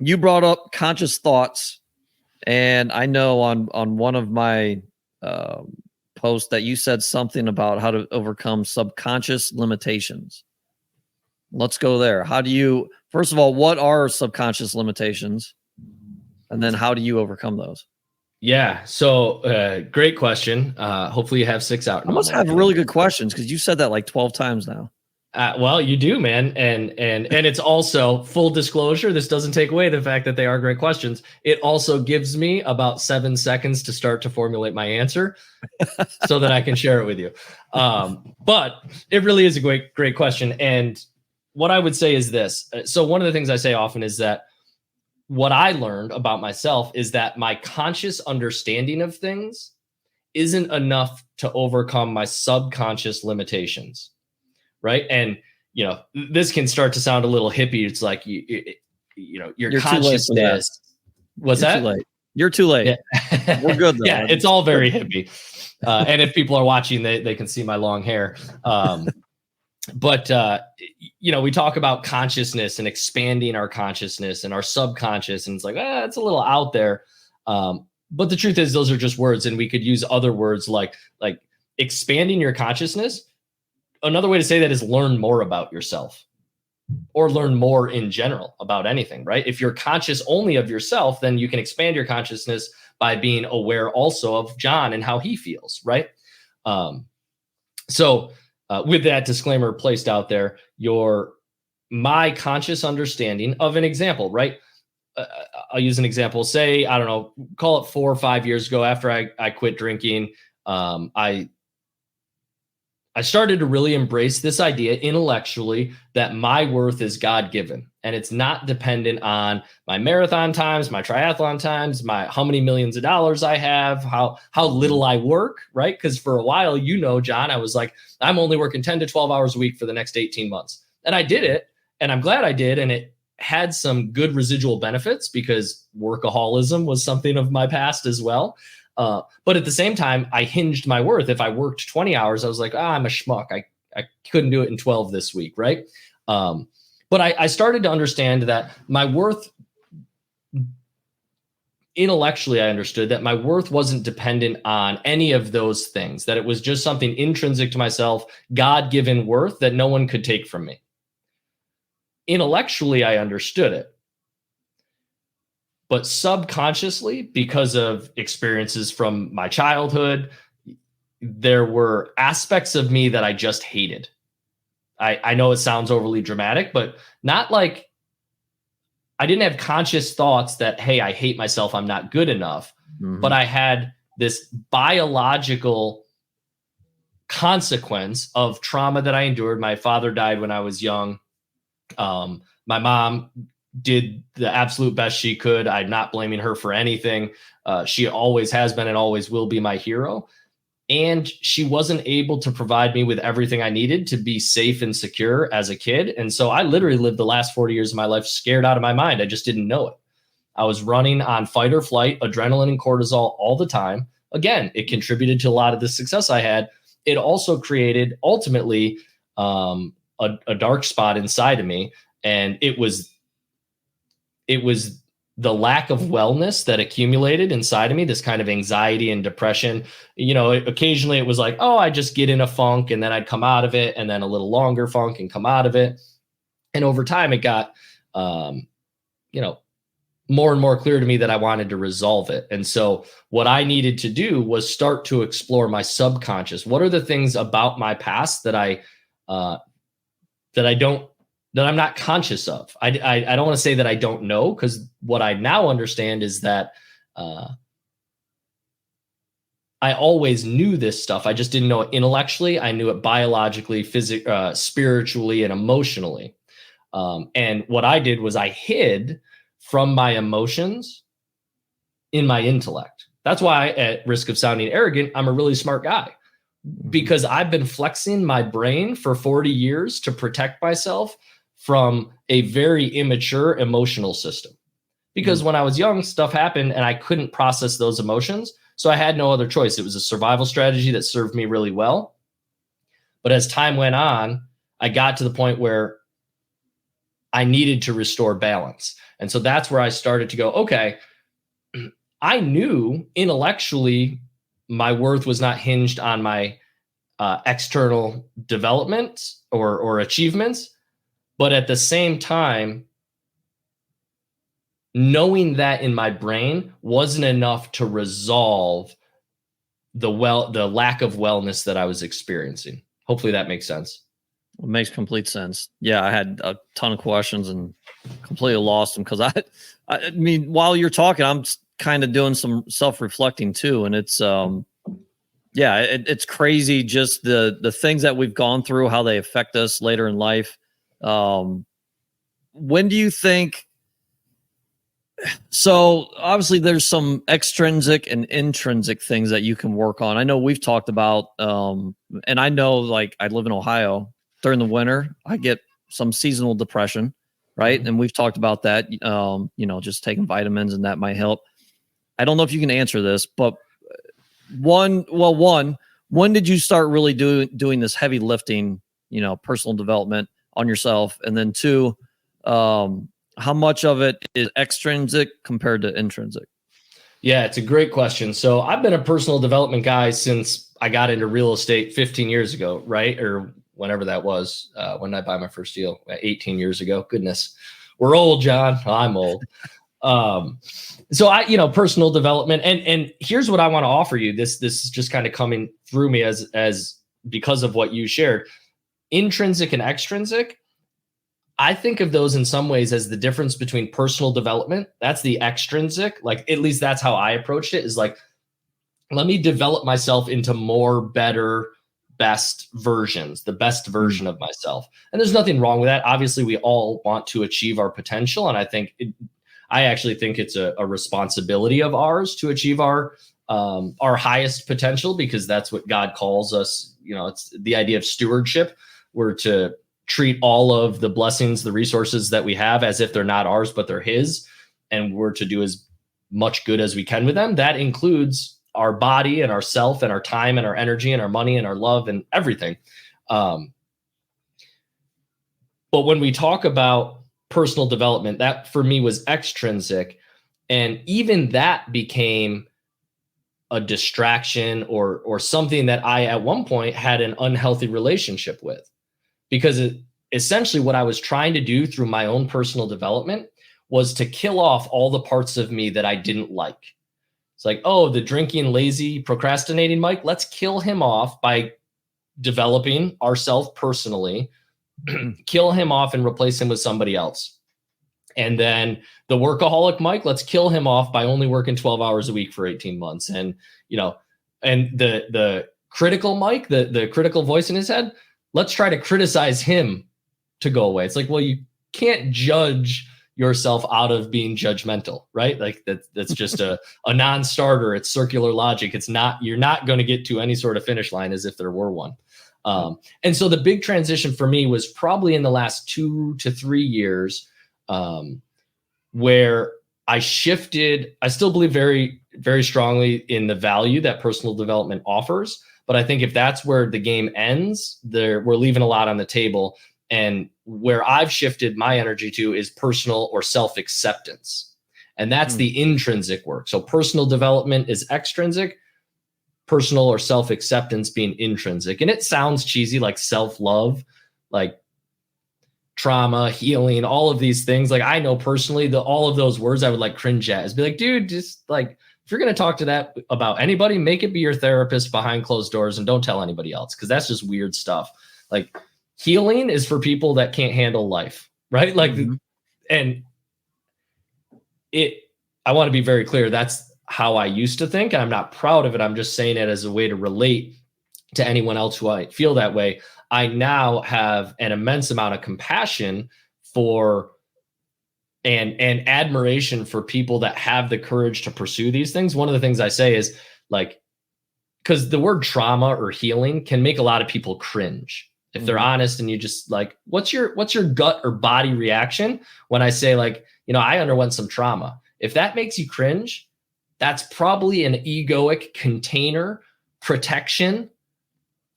You brought up conscious thoughts, and I know on one of my posts that you said something about how to overcome subconscious limitations. Let's go there. First of all, what are subconscious limitations? And then how do you overcome those? Yeah. So great question. Hopefully you have 6 out. I must have really good questions because you said that like 12 times now. Well, you do, man. And it's also full disclosure. This doesn't take away the fact that they are great questions. It also gives me about 7 seconds to start to formulate my answer so that I can share it with you. But it really is a great question. And what I would say is this. So one of the things I say often is that what I learned about myself is that my conscious understanding of things isn't enough to overcome my subconscious limitations. Right. And, this can start to sound a little hippie. It's like, your consciousness. What's that? Too late. You're too late. Yeah. We're good though. Yeah. It's all very hippie. And if people are watching, they can see my long hair. But we talk about consciousness and expanding our consciousness and our subconscious. And it's like, it's a little out there. But the truth is those are just words. And we could use other words like expanding your consciousness. Another way to say that is learn more about yourself or learn more in general about anything, right? If you're conscious only of yourself, then you can expand your consciousness by being aware also of John and how he feels, right? So with that disclaimer placed out there, my conscious understanding of an example, right? I'll use an example. Say, I don't know, call it 4 or 5 years ago after I quit drinking. I started to really embrace this idea intellectually that my worth is God-given, and it's not dependent on my marathon times, my triathlon times, how many millions of dollars I have, how little I work, right? Because for a while, John, I was like, I'm only working 10 to 12 hours a week for the next 18 months. And I did it, and I'm glad I did, and it had some good residual benefits because workaholism was something of my past as well. But at the same time, I hinged my worth. If I worked 20 hours, I was like, I'm a schmuck. I couldn't do it in 12 this week, right? But I started to understand that my worth, intellectually, I understood that my worth wasn't dependent on any of those things, that it was just something intrinsic to myself, God-given worth that no one could take from me. Intellectually, I understood it. But subconsciously, because of experiences from my childhood, there were aspects of me that I just hated. I know it sounds overly dramatic, but not like I didn't have conscious thoughts that, hey, I hate myself, I'm not good enough. Mm-hmm. But I had this biological consequence of trauma that I endured. My father died when I was young. My mom did the absolute best she could. I'm not blaming her for anything. She always has been and always will be my hero. And she wasn't able to provide me with everything I needed to be safe and secure as a kid. And so I literally lived the last 40 years of my life scared out of my mind. I just didn't know it. I was running on fight or flight, adrenaline and cortisol all the time. Again, it contributed to a lot of the success I had. It also created ultimately a dark spot inside of me. And it was the lack of wellness that accumulated inside of me, this kind of anxiety and depression. Occasionally it was like, oh, I just get in a funk and then I'd come out of it, and then a little longer funk and come out of it. And over time it got, more and more clear to me that I wanted to resolve it. And so what I needed to do was start to explore my subconscious. What are the things about my past that I'm not conscious of? I don't want to say that I don't know, because what I now understand is that I always knew this stuff. I just didn't know it intellectually. I knew it biologically, spiritually, and emotionally. And what I did was I hid from my emotions in my intellect. That's why, at risk of sounding arrogant, I'm a really smart guy, because I've been flexing my brain for 40 years to protect myself from a very immature emotional system. Because when I was young, stuff happened and I couldn't process those emotions. So I had no other choice. It was a survival strategy that served me really well. But as time went on, I got to the point where I needed to restore balance. And so that's where I started to go, okay, I knew intellectually my worth was not hinged on my external development or achievements. But at the same time, knowing that in my brain wasn't enough to resolve the lack of wellness that I was experiencing. Hopefully that makes sense. It makes complete sense. Yeah, I had a ton of questions and completely lost them, because I mean, while you're talking, I'm kind of doing some self-reflecting too, and it's it's crazy just the things that we've gone through, how they affect us later in life. When do you think, so obviously there's some extrinsic and intrinsic things that you can work on. I know we've talked about, and I know, like, I live in Ohio. During the winter, I get some seasonal depression, right? Mm-hmm. And we've talked about that, just taking vitamins, and that might help. I don't know if you can answer this, but one, when did you start really doing this heavy lifting, personal development on yourself? And then two, how much of it is extrinsic compared to intrinsic? Yeah, it's a great question. So I've been a personal development guy since I got into real estate 15 years ago, right? Or whenever that was, when I buy my first deal, 18 years ago. Goodness, we're old, John. I'm old. So I, personal development, and here's what I want to offer you. This is just kind of coming through me as because of what you shared. intrinsic and extrinsic, I think of those in some ways as the difference between personal development. That's the extrinsic. Like, at least that's how I approached it, is like, let me develop myself into more, better, best versions, the best version of myself. And there's nothing wrong with that. Obviously, we all want to achieve our potential. And I actually think it's a responsibility of ours to achieve our highest potential, because that's what God calls us. You know, it's the idea of stewardship. We're to treat all of the blessings, the resources that we have, as if they're not ours, but they're his. And we're to do as much good as we can with them. That includes our body and our self and our time and our energy and our money and our love and everything. But when we talk about personal development, that for me was extrinsic. And even that became a distraction or something that I, at one point, had an unhealthy relationship with. Because essentially what I was trying to do through my own personal development was to kill off all the parts of me that I didn't like. It's like, oh, the drinking, lazy, procrastinating Mike, let's kill him off by developing ourselves personally, kill him off and replace him with somebody else. And then the workaholic Mike, let's kill him off by only working 12 hours a week for 18 months. And, you know, and the critical Mike, the critical voice in his head, let's try to criticize him to go away. It's like, well, you can't judge yourself out of being judgmental, right? Like that's just a non-starter. It's circular logic. You're not going to get to any sort of finish line as if there were one. And so the big transition for me was probably in the last 2 to 3 years, where I shifted. I still believe very, very strongly in the value that personal development offers. But I think if that's where the game ends, we're leaving a lot on the table. And where I've shifted my energy to is personal or self-acceptance. And that's the intrinsic work. So personal development is extrinsic, personal or self-acceptance being intrinsic. And it sounds cheesy, like self-love, like trauma, healing, all of these things. Like, I know personally all of those words I would like cringe at. Is be like, dude, just like, if you're going to talk to that about anybody, make it be your therapist behind closed doors and don't tell anybody else, because that's just weird stuff. Like, healing is for people that can't handle life, right? Like, and I want to be very clear. That's how I used to think. And I'm not proud of it. I'm just saying it as a way to relate to anyone else who might feel that way. I now have an immense amount of compassion for and admiration for people that have the courage to pursue these things. One of the things I say is, like, because the word trauma or healing can make a lot of people cringe if they're honest, and you just like, what's your gut or body reaction when I say, like, you know, I underwent some trauma? If that makes you cringe, that's probably an egoic container protection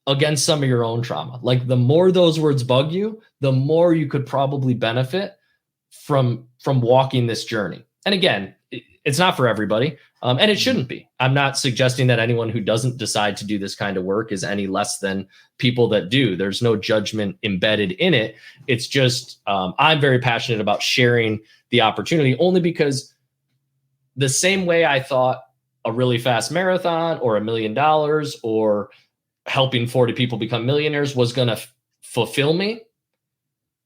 against some of your own trauma. Like, the more those words bug you, the more you could probably benefit from walking this journey. And again, it's not for everybody, and it shouldn't be. I'm not suggesting that anyone who doesn't decide to do this kind of work is any less than people that do. There's no judgment embedded in it. It's just I'm very passionate about sharing the opportunity, only because the same way I thought a really fast marathon or $1 million or helping 40 people become millionaires was going to fulfill me,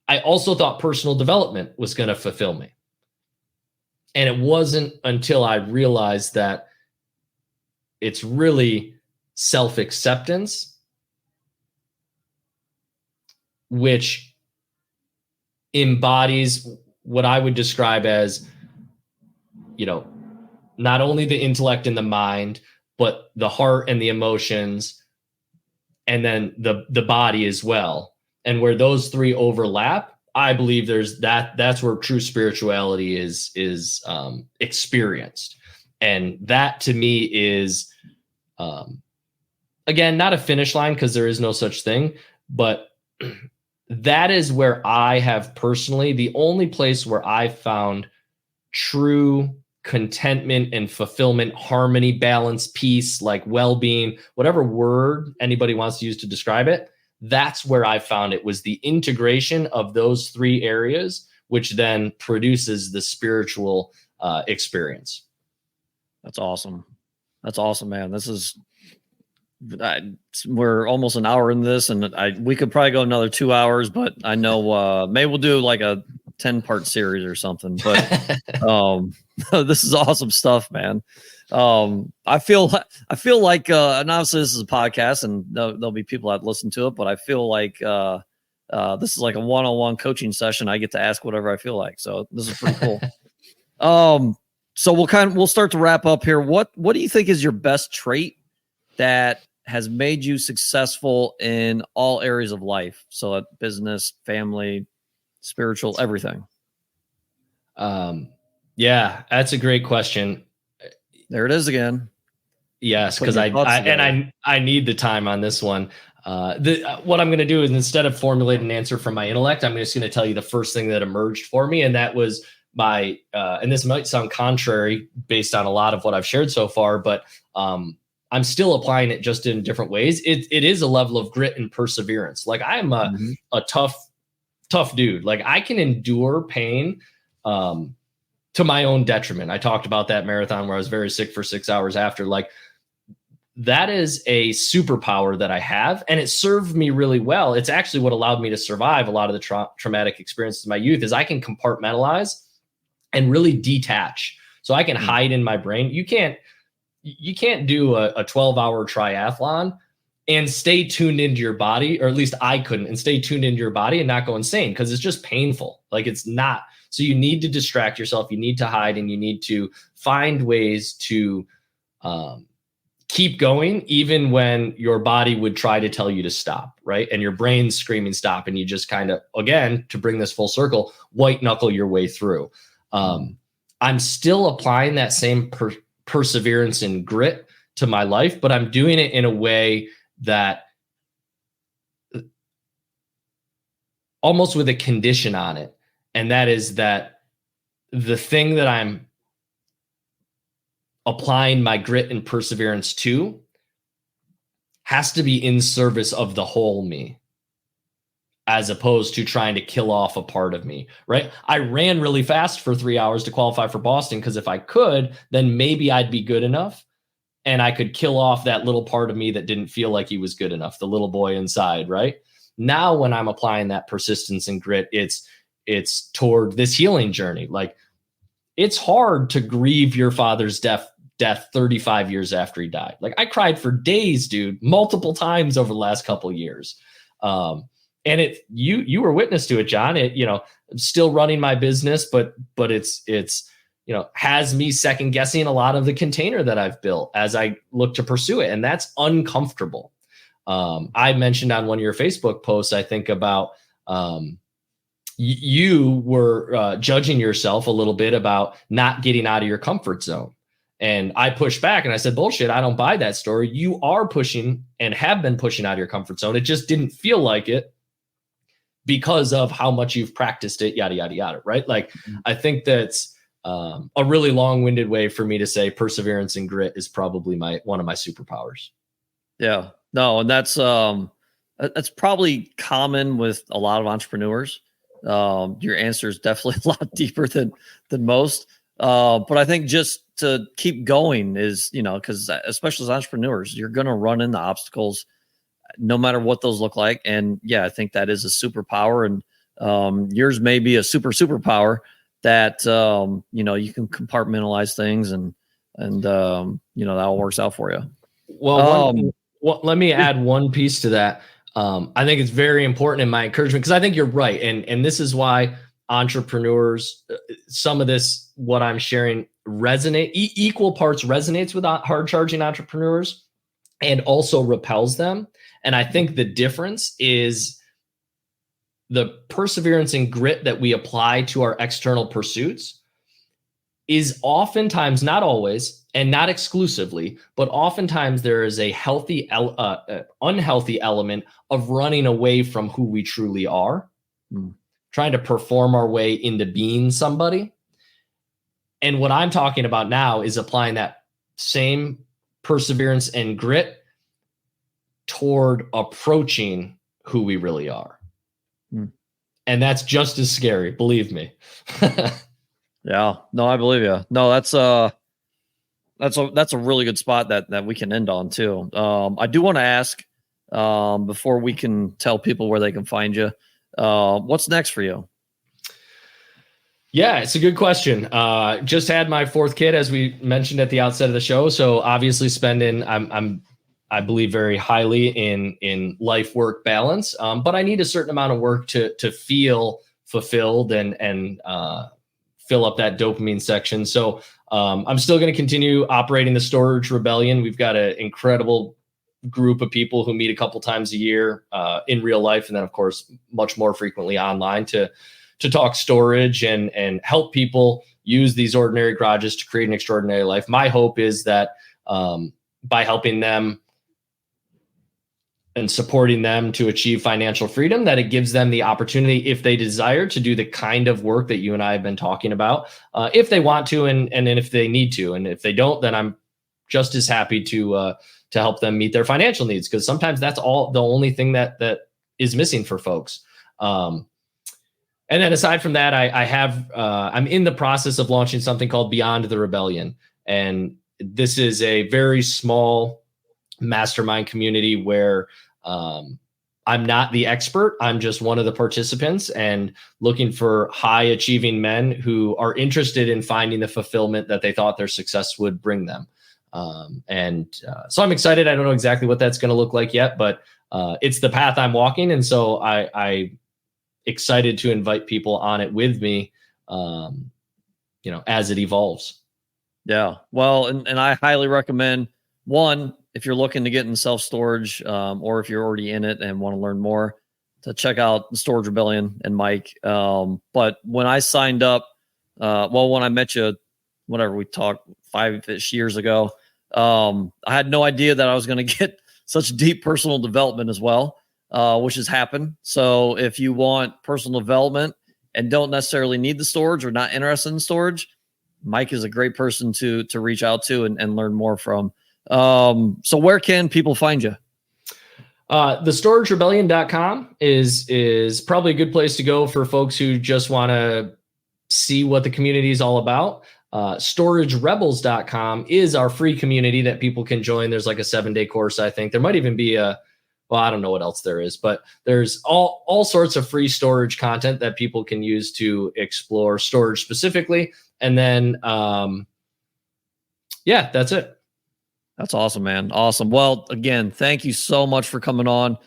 I also thought personal development was going to fulfill me. And it wasn't until I realized that it's really self-acceptance, which embodies what I would describe as, you know, not only the intellect and the mind, but the heart and the emotions, and then the body as well. And where those three overlap, I believe that's where true spirituality is experienced. And that to me is, again, not a finish line, because there is no such thing, but that is where I have personally, the only place where I've found true contentment and fulfillment, harmony, balance, peace, like well-being, whatever word anybody wants to use to describe it. That's where I found it was the integration of those three areas, which then produces the spiritual experience. That's awesome. That's awesome, man. This is we're almost an hour in this, and we could probably go another 2 hours, but I know maybe we'll do like a 10-part series or something. But this is awesome stuff, man. I feel like and obviously this is a podcast, and there'll be people that listen to it, but I feel like this is like a one-on-one coaching session. I get to ask whatever I feel like, so this is pretty cool. So we'll start to wrap up here. What do you think is your best trait that has made you successful in all areas of life? So business, family, spiritual, everything. Yeah, that's a great question. There it is again. Yes, because I need the time on this one. What I'm going to do is, instead of formulating an answer from my intellect, I'm just going to tell you the first thing that emerged for me, and that was my. And this might sound contrary based on a lot of what I've shared so far, but I'm still applying it just in different ways. It is a level of grit and perseverance. Like, I'm a tough dude. Like, I can endure pain to my own detriment. I talked about that marathon where I was very sick for 6 hours after. Like, that is a superpower that I have, and it served me really well. It's actually what allowed me to survive a lot of the traumatic experiences of my youth, is I can compartmentalize and really detach. So I can hide in my brain. You can't do a 12-hour triathlon and stay tuned into your body, or at least I couldn't, and stay tuned into your body and not go insane, because it's just painful. Like, it's not. So you need to distract yourself. You need to hide, and you need to find ways to keep going, even when your body would try to tell you to stop, right? And your brain's screaming stop, and you just kind of, again, to bring this full circle, white knuckle your way through. I'm still applying that same perseverance and grit to my life, but I'm doing it in a way that almost with a condition on it. And that is that the thing that I'm applying my grit and perseverance to has to be in service of the whole me, as opposed to trying to kill off a part of me, right? I ran really fast for 3 hours to qualify for Boston, because if I could, then maybe I'd be good enough and I could kill off that little part of me that didn't feel like he was good enough, the little boy inside, right? Now, when I'm applying that persistence and grit, it's toward this healing journey. Like, it's hard to grieve your father's death 35 years after he died. Like, I cried for days, dude, multiple times over the last couple of years. And you were witness to it, John. I'm still running my business, but it's has me second guessing a lot of the container that I've built as I look to pursue it. And that's uncomfortable. I mentioned on one of your Facebook posts, I think, about you were judging yourself a little bit about not getting out of your comfort zone. And I pushed back and I said, bullshit, I don't buy that story. You are pushing and have been pushing out of your comfort zone. It just didn't feel like it because of how much you've practiced it, yada, yada, yada, right? Like, I think that's a really long-winded way for me to say perseverance and grit is probably one of my superpowers. Yeah, no, and that's probably common with a lot of entrepreneurs. Your answer is definitely a lot deeper than most. But I think just to keep going is, because especially as entrepreneurs, you're going to run into obstacles no matter what those look like. And yeah, I think that is a superpower, and yours may be a superpower that, you can compartmentalize things and that all works out for you. Well, let me add one piece to that. I think it's very important in my encouragement, because I think you're right. And this is why entrepreneurs, some of this, what I'm sharing, equal parts resonates with hard charging entrepreneurs and also repels them. And I think the difference is the perseverance and grit that we apply to our external pursuits is oftentimes, not always and not exclusively, but oftentimes there is a unhealthy element of running away from who we truly are, trying to perform our way into being somebody. And what I'm talking about now is applying that same perseverance and grit toward approaching who we really are. And that's just as scary, believe me. Yeah, no, I believe you. No, that's that's a really good spot that we can end on too. I do want to ask before we can tell people where they can find you, what's next for you? Yeah, it's a good question. Just had my fourth kid, as we mentioned at the outset of the show. So obviously spending, I believe very highly in life work balance. But I need a certain amount of work to feel fulfilled and fill up that dopamine section. So I'm still going to continue operating the Storage Rebellion. We've got an incredible group of people who meet a couple times a year in real life, and then of course much more frequently online to talk storage and help people use these ordinary garages to create an extraordinary life. My hope is that by helping them and supporting them to achieve financial freedom, that it gives them the opportunity, if they desire, to do the kind of work that you and I have been talking about, if they want to, and if they need to. And if they don't, then I'm just as happy to help them meet their financial needs, because sometimes that's the only thing that is missing for folks. And then aside from that, I'm in the process of launching something called Beyond the Rebellion. And this is a very small mastermind community where I'm not the expert. I'm just one of the participants and looking for high achieving men who are interested in finding the fulfillment that they thought their success would bring them. So I'm excited. I don't know exactly what that's going to look like yet, but it's the path I'm walking. And so I excited to invite people on it with me, as it evolves. Yeah. Well, and I highly recommend, one, if you're looking to get in self-storage, or if you're already in it and want to learn more, to check out the Storage Rebellion and Mike. But when I signed up, when I met you, whatever, we talked 5-ish years ago, I had no idea that I was going to get such deep personal development as well, which has happened. So if you want personal development and don't necessarily need the storage or not interested in storage, Mike is a great person to reach out to and learn more from. So where can people find you? The storagerebellion.com is probably a good place to go for folks who just want to see what the community is all about. StorageRebels.com is our free community that people can join. There's like a 7-day course. I think there might even be I don't know what else there is, but there's all sorts of free storage content that people can use to explore storage specifically. And then, that's it. That's awesome, man. Awesome. Well, again, thank you so much for coming on.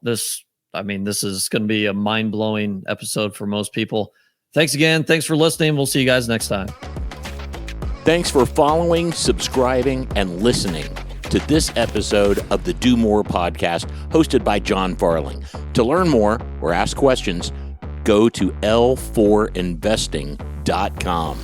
This is going to be a mind-blowing episode for most people. Thanks again. Thanks for listening. We'll see you guys next time. Thanks for following, subscribing, and listening to this episode of the Do More podcast hosted by John Farling. To learn more or ask questions, go to l4investing.com.